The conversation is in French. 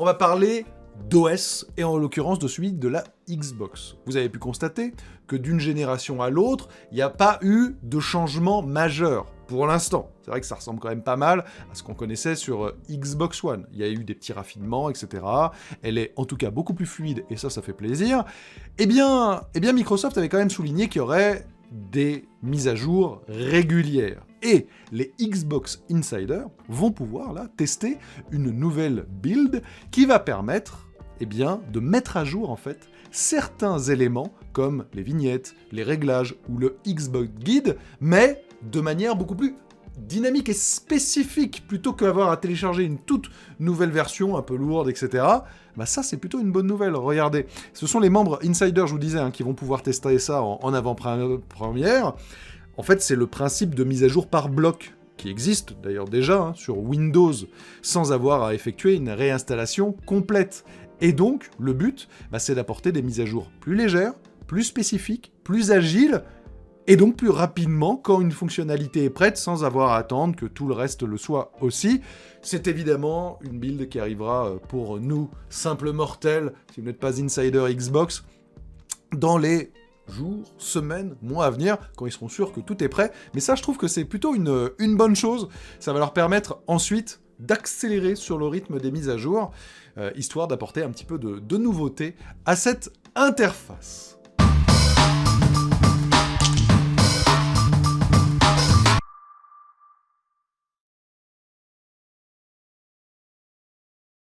on va parler d'OS, et en l'occurrence de celui de la Xbox. Vous avez pu constater que d'une génération à l'autre, il n'y a pas eu de changement majeur, pour l'instant. C'est vrai que ça ressemble quand même pas mal à ce qu'on connaissait sur Xbox One. Il y a eu des petits raffinements, etc. Elle est en tout cas beaucoup plus fluide, et ça fait plaisir. Eh bien, Microsoft avait quand même souligné qu'il y aurait des mises à jour régulières. Et les Xbox Insiders vont pouvoir là tester une nouvelle build qui va permettre de mettre à jour en fait certains éléments comme les vignettes, les réglages ou le Xbox Guide, mais de manière beaucoup plus dynamique et spécifique, plutôt qu'avoir à télécharger une toute nouvelle version un peu lourde, etc. Bah ça, c'est plutôt une bonne nouvelle, regardez. Ce sont les membres Insider, je vous disais, qui vont pouvoir tester ça en avant-première. En fait, c'est le principe de mise à jour par bloc, qui existe d'ailleurs déjà sur Windows, sans avoir à effectuer une réinstallation complète. Et donc, le but, c'est d'apporter des mises à jour plus légères, plus spécifiques, plus agiles, et donc plus rapidement quand une fonctionnalité est prête, sans avoir à attendre que tout le reste le soit aussi. C'est évidemment une build qui arrivera pour nous, simples mortels, si vous n'êtes pas insider Xbox, dans les jours, semaines, mois à venir, quand ils seront sûrs que tout est prêt. Mais ça, je trouve que c'est plutôt une bonne chose. Ça va leur permettre ensuite d'accélérer sur le rythme des mises à jour, histoire d'apporter un petit peu de nouveauté à cette interface.